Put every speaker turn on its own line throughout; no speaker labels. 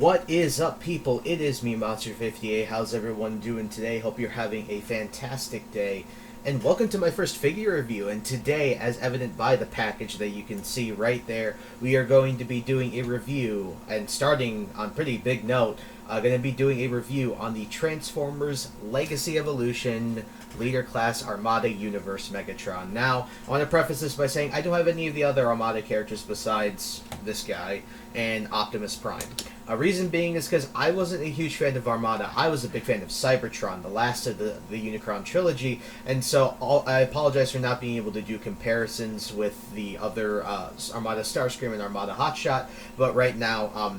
What is up, people? It is me, Monster58. How's everyone doing today? Hope you're having a fantastic day. And welcome to my first figure review. And today, as evident by the package that you can see right there, we are going to be doing a review, and starting on pretty big note, going to be doing a review on the Transformers Legacy Evolution Leader Class Armada Universe Megatron. Now, I want to preface this by saying I don't have any of the other Armada characters besides this guy and Optimus Prime. A reason being is because I wasn't a huge fan of Armada. I was a big fan of Cybertron, the last of the Unicron trilogy, and so I apologize for not being able to do comparisons with the other Armada Starscream and Armada Hotshot, but right now,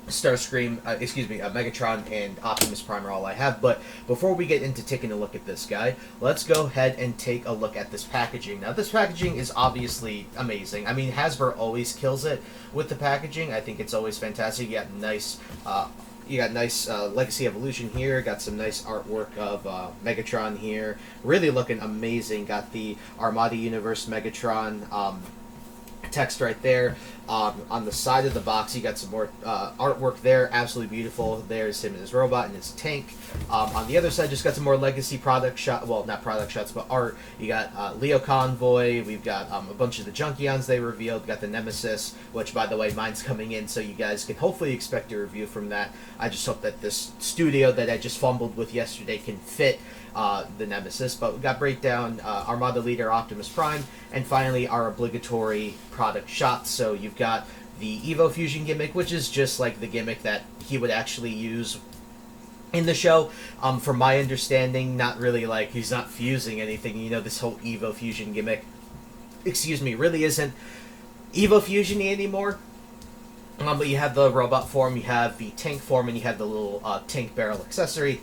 Megatron and Optimus Prime are all I have. But before we get into taking a look at this guy, let's go ahead and take a look at this packaging. Now, this packaging is obviously amazing. I mean, Hasbro always kills it with the packaging. I think it's always fantastic. You got nice Legacy Evolution here. Got some nice artwork of Megatron here. Really looking amazing. Got the Armada Universe Megatron text right there. On the side of the box, you got some more artwork there. Absolutely beautiful. There's him and his robot and his tank. On the other side, just got some more Legacy product shot. Well, not product shots, but art. You got Leo Convoy. We've got a bunch of the Junkions they revealed. Got the Nemesis, which, by the way, mine's coming in, so you guys can hopefully expect a review from that. I just hope that this studio that I just fumbled with yesterday can fit the Nemesis. But we got breakdown, Armada leader Optimus Prime, and finally our obligatory product shots. So you've got the Evo Fusion gimmick, which is just like the gimmick that he would actually use in the show. From my understanding, not really like he's not fusing anything. You know, this whole Evo Fusion gimmick, really isn't Evo Fusion-y anymore. But you have the robot form, you have the tank form, and you have the little tank barrel accessory.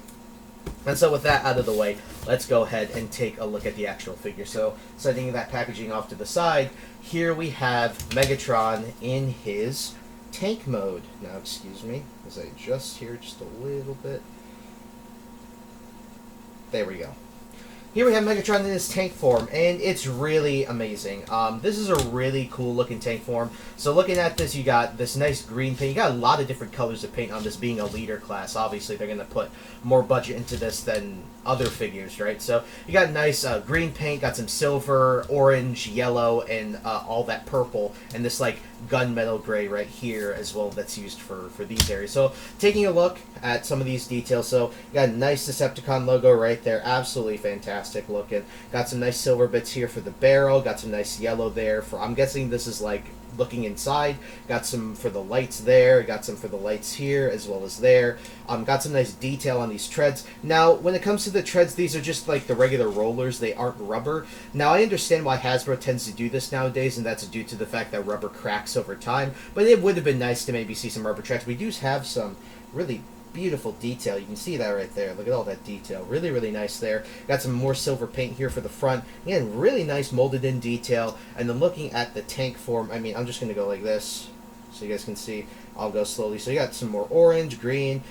And so with that out of the way, let's go ahead and take a look at the actual figure. So setting that packaging off to the side, here we have Megatron in his tank mode. Now, excuse me, as I adjust here just a little bit. There we go. Here we have Megatron in his tank form, and it's really amazing. This is a really cool looking tank form. So looking at this, you got this nice green paint. You got a lot of different colors of paint on this being a leader class. Obviously, they're going to put more budget into this than other figures, right? So you got nice green paint, got some silver, orange, yellow, and all that purple, and this like gunmetal gray right here as well that's used for these areas. So taking a look at some of these details, so you got a nice Decepticon logo right there, absolutely fantastic looking. Got some nice silver bits here for the barrel, got some nice yellow there for, I'm guessing this is like looking inside. Got some for the lights there, got some for the lights here as well as there. Got some nice detail on these treads. Now, when it comes to the treads, these are just like the regular rollers. They aren't rubber. Now, I understand why Hasbro tends to do this nowadays, and that's due to the fact that rubber cracks over time, but it would have been nice to maybe see some rubber treads. We do have some really beautiful detail. You can see that right there. Look at all that detail. Really, really nice there. Got some more silver paint here for the front. Again, really nice molded in detail. And then looking at the tank form, I mean, I'm just going to go like this so you guys can see. I'll go slowly. So you got some more orange, green,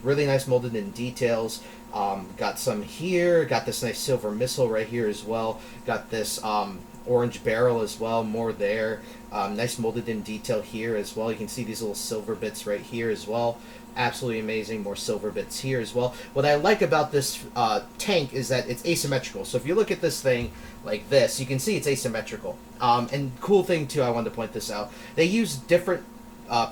really nice molded in details. Got some here. Got this nice silver missile right here as well. Got this orange barrel as well, more there. Nice molded in detail here as well. You can see these little silver bits right here as well. Absolutely amazing. More silver bits here as well. What I like about this tank is that it's asymmetrical. So if you look at this thing like this, you can see it's asymmetrical. And cool thing too, I wanted to point this out. They use different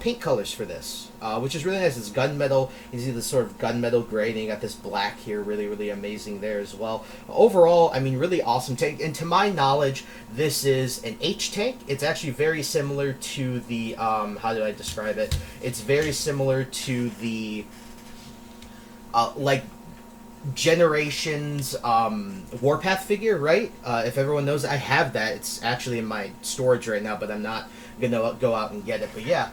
paint colors for this, which is really nice. It's gunmetal. You see this sort of gunmetal gray, and you got this black here. Really, really amazing there as well. Overall, I mean, really awesome tank. And to my knowledge, this is an H tank. It's actually very similar to the, how do I describe it? It's very similar to the, like, Generations Warpath figure, right? If everyone knows, I have that. It's actually in my storage right now, but I'm not gonna go out and get it. But yeah,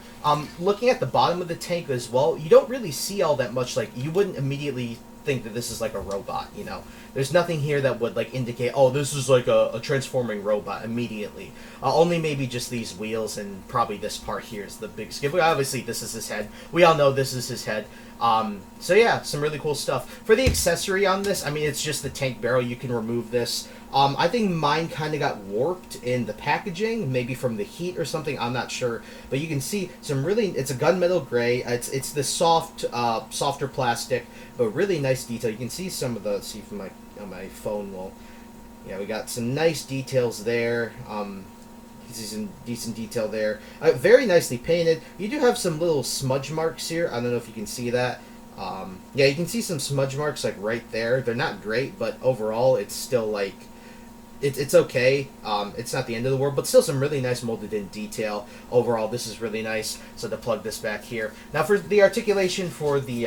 looking at the bottom of the tank as well, you don't really see all that much. Like, you wouldn't immediately think that this is like a robot, you know. There's nothing here that would like indicate, oh, this is like a transforming robot immediately. Only maybe just these wheels, and probably this part here is the big skip. Obviously, this is his head. We all know this is his head. So yeah, some really cool stuff. For the accessory on this, I mean, it's just the tank barrel. You can remove this I think mine kind of got warped in the packaging, maybe from the heat or something. I'm not sure, but you can see some really. It's a gunmetal gray. It's the softer plastic, but really nice detail. You can see some of the. See from my phone. Well, yeah, we got some nice details there. You see some decent detail there. Very nicely painted. You do have some little smudge marks here. I don't know if you can see that. Yeah, you can see some smudge marks like right there. They're not great, but overall it's still like it's okay. It's not the end of the world, but still some really nice molded in detail. Overall, this is really nice. So to plug this back here. Now for the articulation for the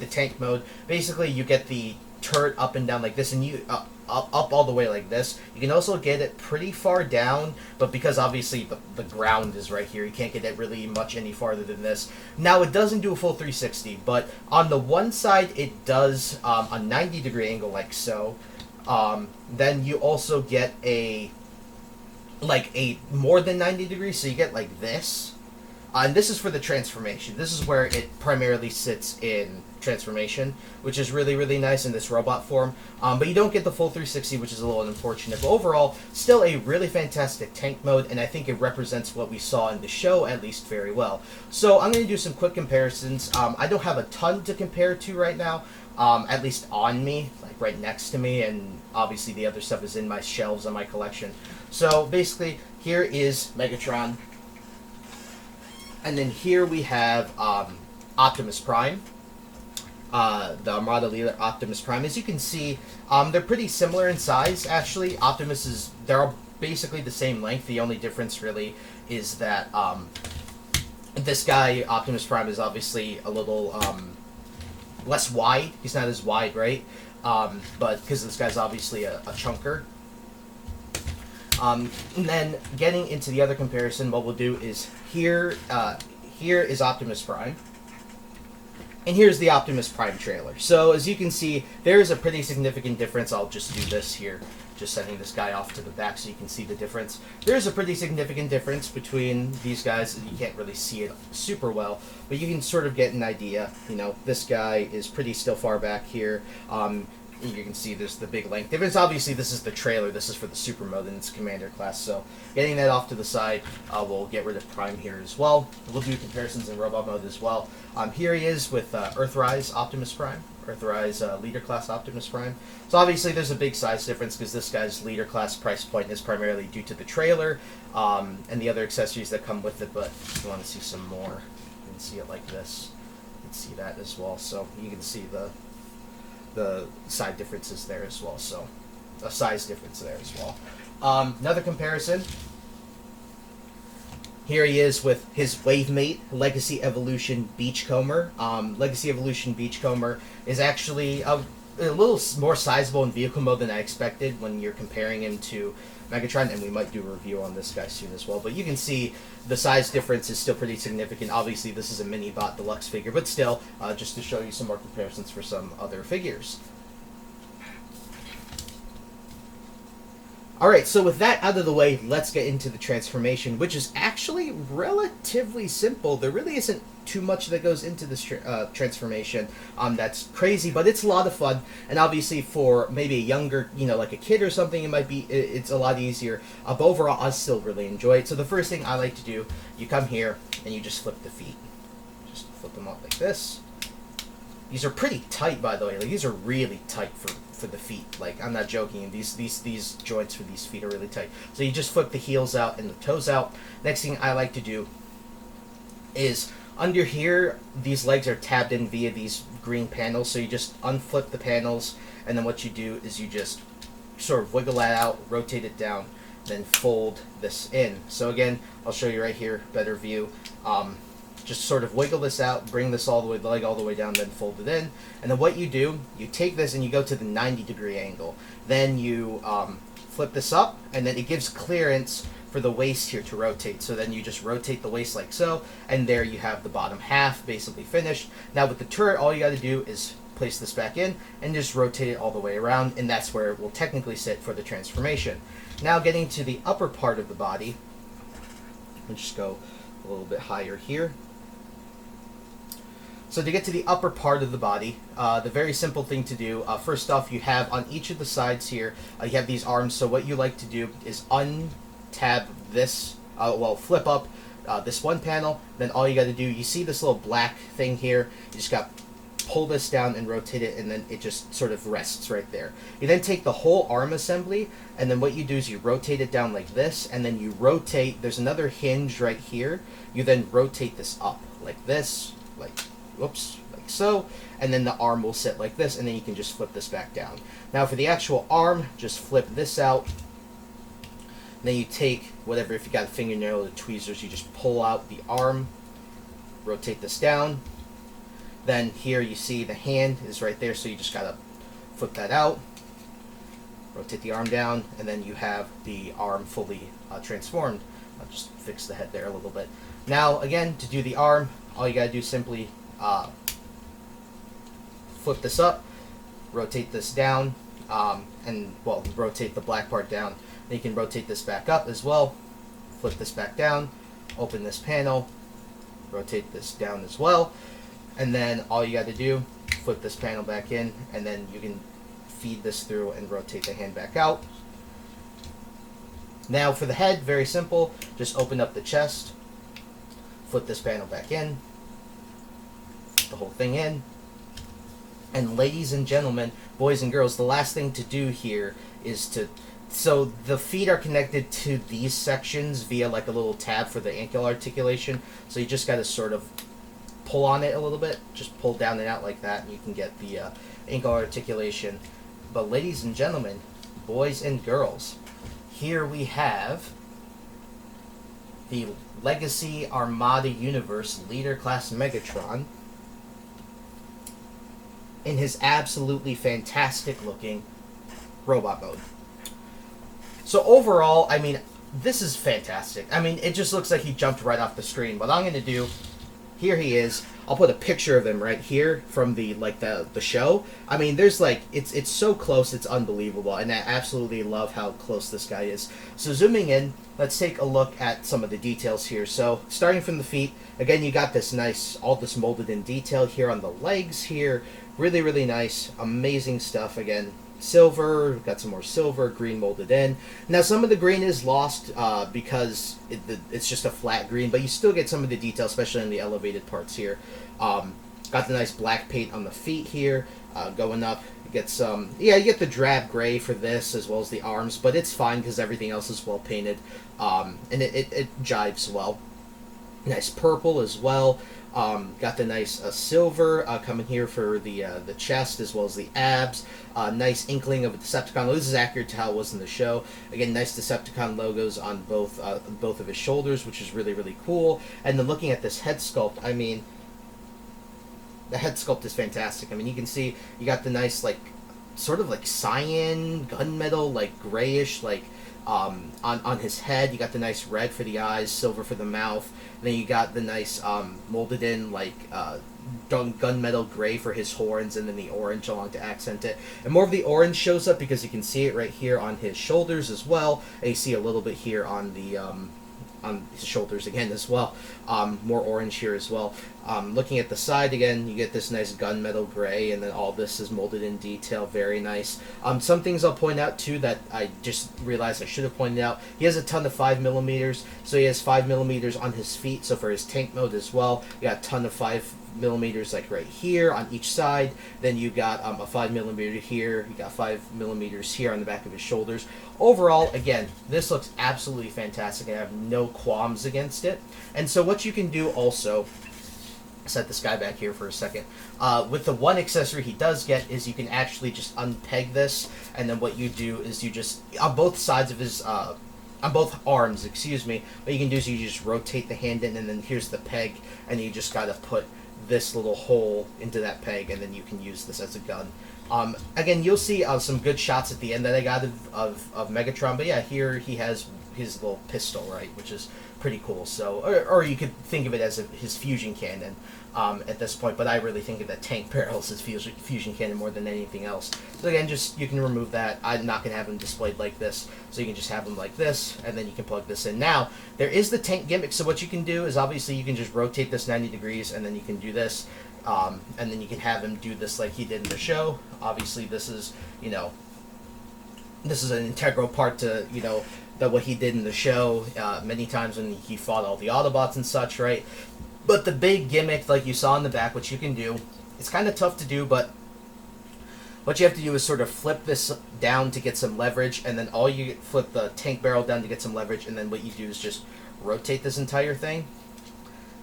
tank mode, basically you get the turret up and down like this, and you up all the way like this. You can also get it pretty far down, but because obviously the ground is right here, you can't get it really much any farther than this. Now it doesn't do a full 360, but on the one side it does a 90-degree angle like so. Then you also get a more than 90 degrees, so you get like this. And this is for the transformation. This is where it primarily sits in transformation, which is really, really nice in this robot form. But you don't get the full 360, which is a little unfortunate. But overall, still a really fantastic tank mode, and I think it represents what we saw in the show, at least very well. So I'm going to do some quick comparisons. I don't have a ton to compare to right now, at least on me, like right next to me, and obviously the other stuff is in my shelves on my collection. So basically, here is Megatron. And then here we have Optimus Prime, the Armada leader Optimus Prime. As you can see, they're pretty similar in size, actually. They're all basically the same length. The only difference really is that this guy, Optimus Prime, is obviously a little less wide. He's not as wide, right? But because this guy's obviously a chunker. And then getting into the other comparison, what we'll do is here is Optimus Prime, and here's the Optimus Prime trailer. So as you can see, there is a pretty significant difference. I'll just do this here, just sending this guy off to the back so you can see the difference. There's a pretty significant difference between these guys. You can't really see it super well, but you can sort of get an idea. You know, this guy is pretty still far back here. You can see there's the big length difference. Obviously, this is the trailer. This is for the super mode, and it's commander class. So getting that off to the side, we'll get rid of Prime here as well. We'll do comparisons in robot mode as well. Here he is with Earthrise Optimus Prime. Earthrise leader class Optimus Prime. So obviously there's a big size difference because this guy's leader class price point is primarily due to the trailer and the other accessories that come with it. But if you want to see some more, you can see it like this. You can see that as well. So you can see the side differences there as well, so a size difference there as well. Another comparison. Here he is with his Wavemate Legacy Evolution Beachcomber. Legacy Evolution Beachcomber is actually a little more sizable in vehicle mode than I expected when you're comparing him to Megatron, and we might do a review on this guy soon as well. But you can see the size difference is still pretty significant. Obviously, this is a mini-bot deluxe figure, but still, just to show you some more comparisons for some other figures. Alright, so with that out of the way, let's get into the transformation, which is actually relatively simple. There really isn't too much that goes into this transformation that's crazy, but it's a lot of fun. And obviously for maybe a younger, like a kid or something, it's a lot easier. But overall, I still really enjoy it. So the first thing I like to do, you come here and you just flip the feet. Just flip them up like this. These are pretty tight, by the way. Like, these are really tight for the feet. Like, I'm not joking. These joints for these feet are really tight. So you just flip the heels out and the toes out. Next thing I like to do is under here, these legs are tabbed in via these green panels. So you just unflip the panels, and then what you do is you just sort of wiggle that out, rotate it down, then fold this in. So again, I'll show you right here, better view. Just sort of wiggle this out, bring this all the way, the leg all the way down, then fold it in. And then what you do, you take this and you go to the 90-degree angle. Then you flip this up, and then it gives clearance for the waist here to rotate. So then you just rotate the waist like so, and there you have the bottom half basically finished. Now with the turret, all you got to do is place this back in and just rotate it all the way around, and that's where it will technically sit for the transformation. Now getting to the upper part of the body, we'll just go a little bit higher here. So to get to the upper part of the body, the very simple thing to do, first off, you have on each of the sides here, you have these arms. So what you like to do is untab this, flip up this one panel. Then all you got to do, you see this little black thing here, you just got to pull this down and rotate it, and then it just sort of rests right there. You then take the whole arm assembly, and then what you do is you rotate it down like this, and then you rotate, there's another hinge right here, you then rotate this up like this, like whoops, like so, and then the arm will sit like this, and then you can just flip this back down. Now for the actual arm, just flip this out, and then you take whatever, if you got a fingernail or tweezers, you just pull out the arm, rotate this down, then here you see the hand is right there, so you just gotta flip that out, rotate the arm down, and then you have the arm fully transformed. I'll just fix the head there a little bit. Now again, to do the arm, all you gotta do is simply flip this up, rotate this down, and rotate the black part down. Then you can rotate this back up as well, flip this back down, open this panel, rotate this down as well, and then all you got to do, flip this panel back in, and then you can feed this through and rotate the hand back out. Now for the head, very simple, just open up the chest, flip this panel back in, the whole thing in, and ladies and gentlemen, boys and girls, the last thing to do here is to, so the feet are connected to these sections via like a little tab for the ankle articulation, so you just got to sort of pull on it a little bit, just pull down and out like that, and you can get the ankle articulation. But ladies and gentlemen, boys and girls, here we have the Legacy Armada Universe Leader Class Megatron in his absolutely fantastic looking robot mode. So overall, I mean, this is fantastic. I mean, it just looks like he jumped right off the screen. What I'm going to do, here he is. I'll put a picture of him right here from the show. I mean, there's like, it's so close, it's unbelievable, and I absolutely love how close this guy is. So zooming in, let's take a look at some of the details here. So starting from the feet, again, you got this nice, all this molded in detail here on the legs here. Really, really nice, amazing stuff. Again, silver, got some more silver, green molded in. Now some of the green is lost because it's just a flat green, but you still get some of the detail, especially in the elevated parts here. Got the nice black paint on the feet here, going up. You get some, you get the drab gray for this as well as the arms, but it's fine because everything else is well painted, and it jives well. Nice purple as well. Got the nice silver coming here for the chest as well as the abs. Nice inkling of a Decepticon. This is accurate to how it was in the show. Again, nice Decepticon logos on both of his shoulders, which is really, really cool. And then looking at this head sculpt, I mean, the head sculpt is fantastic. I mean, you can see you got the nice, like, sort of like cyan, gunmetal, like grayish, like on his head. You got the nice red for the eyes, silver for the mouth. And then you got the nice molded in like gunmetal gray for his horns, and then the orange along to accent it. And more of the orange shows up because you can see it right here on his shoulders as well. And you see a little bit here on the on his shoulders again as well. More orange here as well. Looking at the side again, you get this nice gunmetal gray, and then all this is molded in detail. Very nice. Some things I'll point out too that I just realized I should have pointed out. He has a ton of 5mm, so he has 5mm on his feet. So for his tank mode as well, you got a ton of 5mm like right here on each side. Then you got a 5mm here. You got 5mm here on the back of his shoulders. Overall, again, this looks absolutely fantastic. I have no qualms against it. And so what you can do also, set this guy back here for a second, with the one accessory he does get is you can actually just unpeg this, and then what you do is you just, on both sides of his, on both arms, excuse me, what you can do is you just rotate the hand in, and then here's the peg, and you just gotta put this little hole into that peg, and then you can use this as a gun. Again, you'll see some good shots at the end that I got of Megatron, but yeah, here he has his little pistol, right, which is pretty cool. So, or you could think of it as his fusion cannon at this point, but I really think of the tank barrel as his fusion cannon more than anything else. So again, just you can remove that. I'm not going to have him displayed like this, so you can just have him like this, and then you can plug this in. Now, there is the tank gimmick, so what you can do is obviously you can just rotate this 90 degrees, and then you can do this, and then you can have him do this like he did in the show. Obviously, this is, you know, this is an integral part to, you know, that what he did in the show many times when he fought all the Autobots and such, right? But the big gimmick, like you saw in the back, which you can do, it's kind of tough to do, but what you have to do is sort of flip this down to get some leverage, and then flip the tank barrel down to get some leverage, and then what you do is just rotate this entire thing.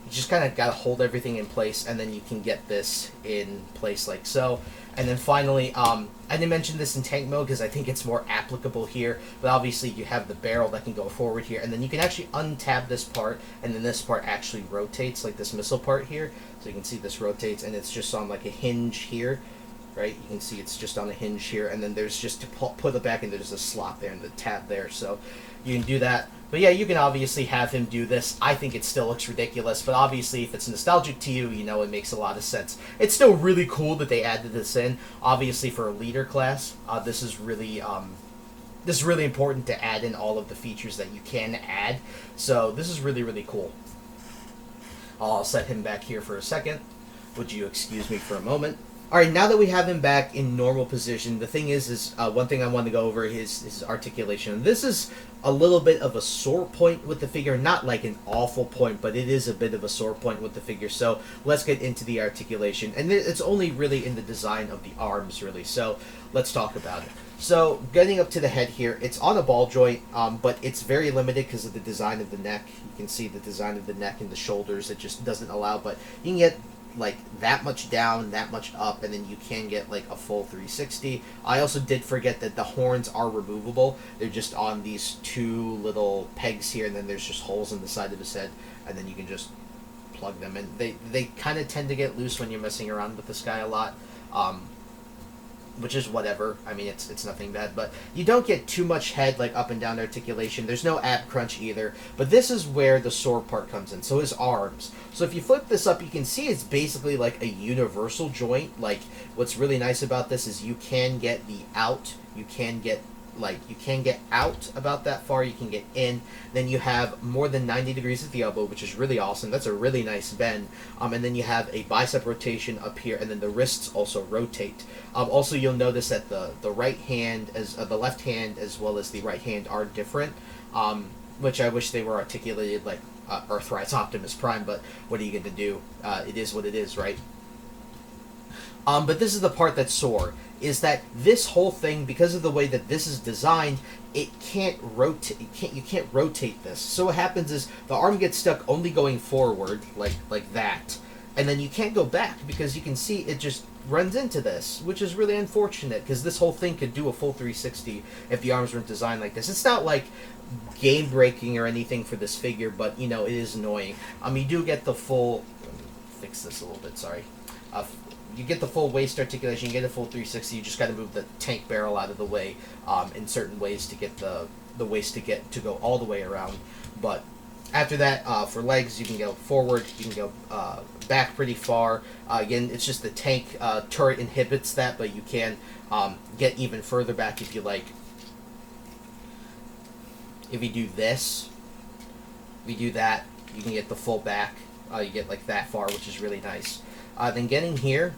You just kind of got to hold everything in place, and then you can get this in place like so. And then finally, I didn't mention this in tank mode because I think it's more applicable here, but obviously you have the barrel that can go forward here, and then you can actually untab this part, and then this part actually rotates, like this missile part here. So you can see this rotates, and it's just on like a hinge here, right? You can see it's just on a hinge here, and then there's just to put it back, and there's a slot there and the tab there, so you can do that. But yeah, you can obviously have him do this. I think it still looks ridiculous, but obviously if it's nostalgic to you, you know, it makes a lot of sense. It's still really cool that they added this in. Obviously for a leader class, this is really important to add in all of the features that you can add. So this is really, really cool. I'll set him back here for a second. Would you excuse me for a moment? Alright, now that we have him back in normal position, the thing is one thing I want to go over is his articulation. This is a little bit of a sore point with the figure, not like an awful point, but it is a bit of a sore point with the figure. So let's get into the articulation. And it's only really in the design of the arms, really. So let's talk about it. So getting up to the head here, it's on a ball joint, but it's very limited because of the design of the neck. You can see the design of the neck and the shoulders. It just doesn't allow, but you can get like that much down, that much up, and then you can get like a full 360. I also did forget that the horns are removable. They're just on these two little pegs here, and then there's just holes in the side of his head, and then you can just plug them in. They kind of tend to get loose when you're messing around with this guy a lot, which is whatever. I mean, it's nothing bad, but you don't get too much head, like up and down articulation. There's no ab crunch either, but this is where the sore part comes in. So his arms. So if you flip this up, you can see it's basically like a universal joint. Like, what's really nice about this is you can get the out, you can get out about that far, you can get in, then you have more than 90 degrees at the elbow, which is really awesome. That's a really nice bend. And then you have a bicep rotation up here, and then the wrists also rotate. Also, you'll notice that the right hand, the left hand as well as the right hand are different, which I wish they were articulated like Earthrise Optimus Prime, but what are you going to do? It is what it is, right? But this is the part that's sore, is that this whole thing, because of the way that this is designed, it can't rotate. You can't rotate this. So what happens is the arm gets stuck only going forward, like that, and then you can't go back because you can see it just runs into this, which is really unfortunate because this whole thing could do a full 360 if the arms weren't designed like this. It's not like game breaking or anything for this figure, but you know, it is annoying. You do get the full. Let me fix this a little bit. Sorry. You get the full waist articulation, you get a full 360, you just got to move the tank barrel out of the way in certain ways to get the waist to go all the way around. But after that, for legs, you can go forward, you can go back pretty far. Again, it's just the tank turret inhibits that, but you can get even further back if you like. If you do this, if you do that, you can get the full back. You get like that far, which is really nice. Then getting here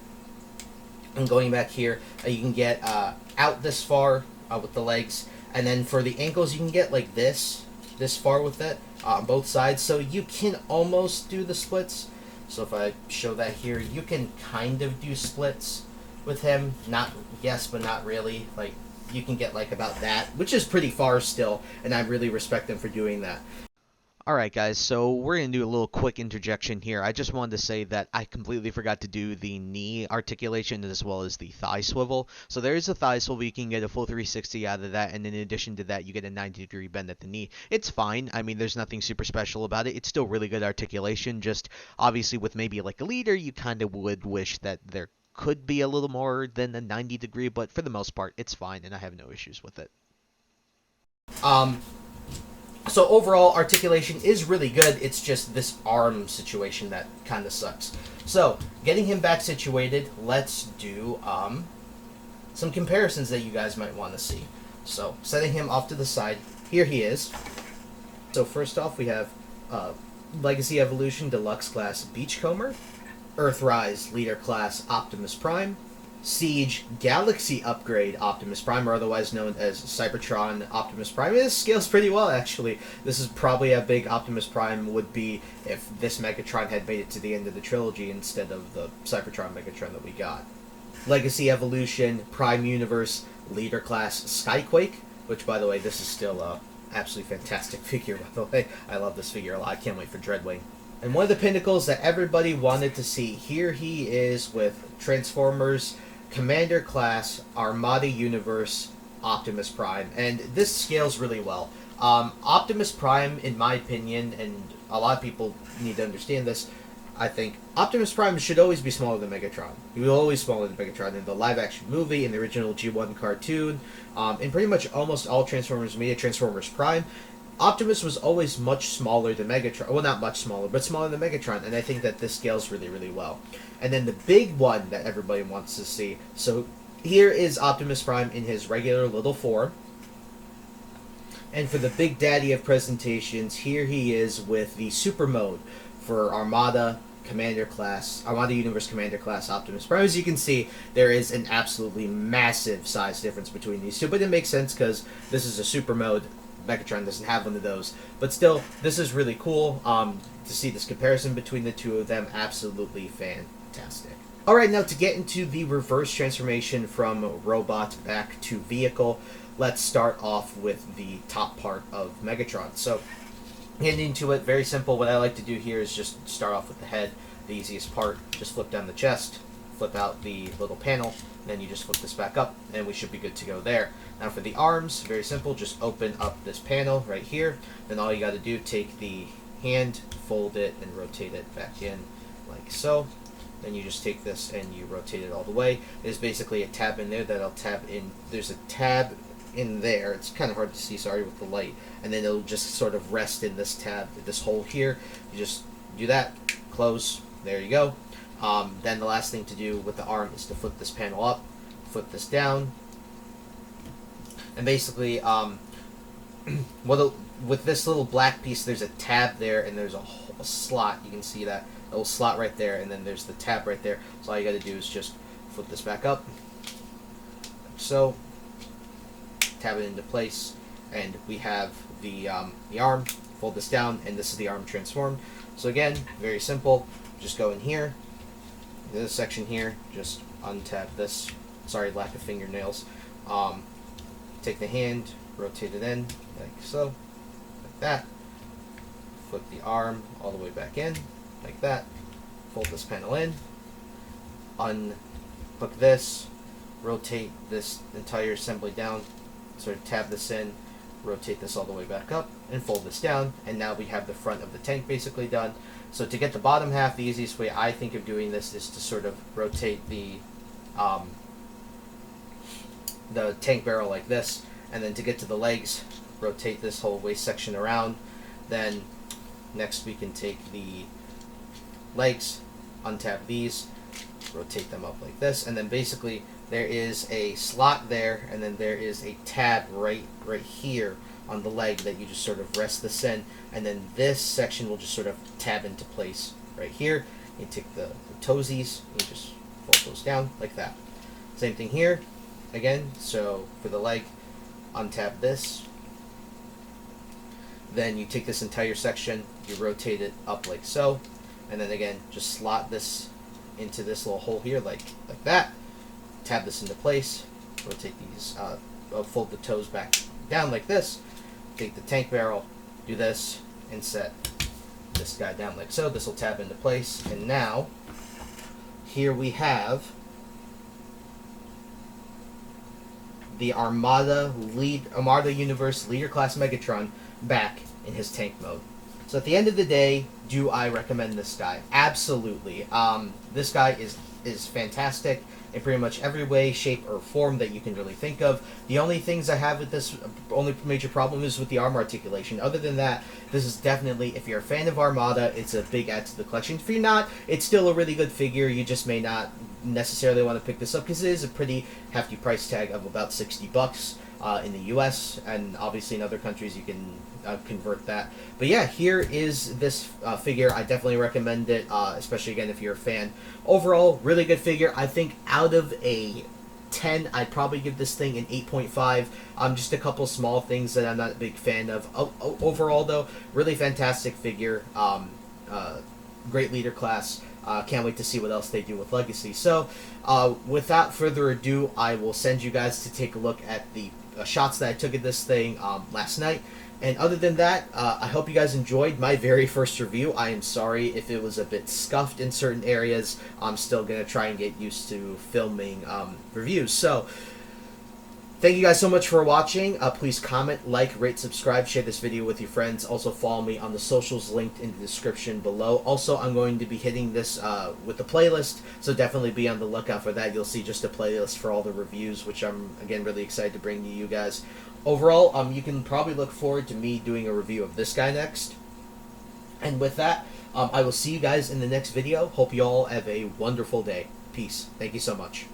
and going back here, you can get out this far with the legs, and then for the ankles you can get like this far with it on both sides, so you can almost do the splits. So if I show that here, you can kind of do splits with him. Not yes, but not really. Like, you can get like about that, which is pretty far still, and I really respect them for doing that.
Alright guys, so we're going to do a little quick interjection here. I just wanted to say that I completely forgot to do the knee articulation as well as the thigh swivel. So there is a thigh swivel, you can get a full 360 out of that, and in addition to that you get a 90-degree bend at the knee. It's fine, I mean there's nothing super special about it. It's still really good articulation, just obviously with maybe like a leader you kind of would wish that there could be a little more than a 90-degree, but for the most part it's fine and I have no issues with it.
Um, So overall, articulation is really good. It's just this arm situation that kind of sucks. So, getting him back situated, let's do some comparisons that you guys might want to see. So, setting him off to the side, here he is. So first off, we have Legacy Evolution Deluxe Class Beachcomber, Earthrise Leader Class Optimus Prime, Siege Galaxy Upgrade Optimus Prime, or otherwise known as Cybertron Optimus Prime. This scales pretty well, actually. This is probably how big Optimus Prime would be if this Megatron had made it to the end of the trilogy instead of the Cybertron Megatron that we got. Legacy Evolution Prime Universe Leader Class Skyquake, which, by the way, this is still a absolutely fantastic figure, by the way. I love this figure a lot. I can't wait for Dreadwing. And one of the pinnacles that everybody wanted to see, here he is with Transformers Commander Class Armada Universe Optimus Prime. And this scales really well. Optimus Prime, in my opinion, and a lot of people need to understand this, I think Optimus Prime should always be smaller than Megatron. He was always smaller than Megatron in the live-action movie, in the original G1 cartoon, in pretty much almost all Transformers media, Transformers Prime. Optimus was always much smaller than Megatron. Well, not much smaller, but smaller than Megatron, and I think that this scales really, really well. And then the big one that everybody wants to see. So here is Optimus Prime in his regular little form. And for the big daddy of presentations, here he is with the Super Mode for Armada Universe Commander Class Optimus Prime. As you can see, there is an absolutely massive size difference between these two, but it makes sense because this is a Super Mode. Megatron doesn't have one of those, but still, this is really cool to see this comparison between the two of them. Absolutely fantastic. Alright, now to get into the reverse transformation from robot back to vehicle, let's start off with the top part of Megatron. So, getting into it, very simple. What I like to do here is just start off with the head, the easiest part. Just flip down the chest, flip out the little panel, then you just flip this back up, and we should be good to go there. Now for the arms, very simple, just open up this panel right here, then all you got to do, take the hand, fold it, and rotate it back in, like so. Then you just take this and you rotate it all the way. There's basically a tab in there that'll tab in, there's a tab in there, it's kind of hard to see, sorry, with the light, and then it'll just sort of rest in this tab, this hole here. You just do that, close, there you go. Then the last thing to do with the arm is to flip this panel up, flip this down, and basically, with this little black piece, there's a tab there, and there's a slot. You can see that little slot right there, and then there's the tab right there. So all you got to do is just flip this back up, like so, tab it into place, and we have the arm. Fold this down, and this is the arm transformed. So again, very simple. Just go in here, this section here, just untab this. Sorry, lack of fingernails. Take the hand, rotate it in, like so, like that. Flip the arm all the way back in, like that. Fold this panel in, unhook this, rotate this entire assembly down, sort of tab this in, rotate this all the way back up, and fold this down, and now we have the front of the tank basically done. So to get the bottom half, the easiest way I think of doing this is to sort of rotate the tank barrel like this, and then to get to the legs, rotate this whole waist section around. Then next we can take the legs, untab these, rotate them up like this, and then basically there is a slot there, and then there is a tab right here on the leg that you just sort of rest this in, and then this section will just sort of tab into place right here. You take the toesies, you just fold those down like that. Same thing here, again, so for the leg, untab this, then you take this entire section, you rotate it up like so, and then again, just slot this into this little hole here like that, tab this into place, rotate these, fold the toes back down like this, take the tank barrel, do this, and set this guy down like so. This will tab into place, and now here we have the Armada Universe Leader Class Megatron back in his tank mode. So at the end of the day, do I recommend this guy? Absolutely. This guy is fantastic in pretty much every way, shape, or form that you can really think of. The only things I have with this, only major problem is with the arm articulation. Other than that, this is definitely, if you're a fan of Armada, it's a big add to the collection. If you're not, it's still a really good figure. You just may not necessarily want to pick this up because it is a pretty hefty price tag of about $60 in the US, and obviously in other countries you can convert that. But yeah, here is this figure. I definitely recommend it, especially again if you're a fan. Overall, really good figure. I think out of a 10, I'd probably give this thing an 8.5. Just a couple small things that I'm not a big fan of. Overall though, really fantastic figure. Great leader class. Can't wait to see what else they do with Legacy. So, without further ado, I will send you guys to take a look at the shots that I took of this thing last night. And other than that, I hope you guys enjoyed my very first review. I am sorry if it was a bit scuffed in certain areas. I'm still going to try and get used to filming reviews. So, thank you guys so much for watching. Please comment, like, rate, subscribe, share this video with your friends. Also follow me on the socials linked in the description below. Also, I'm going to be hitting this with the playlist, so definitely be on the lookout for that. You'll see just a playlist for all the reviews, which I'm, again, really excited to bring to you guys. Overall, you can probably look forward to me doing a review of this guy next. And with that, I will see you guys in the next video. Hope you all have a wonderful day. Peace. Thank you so much.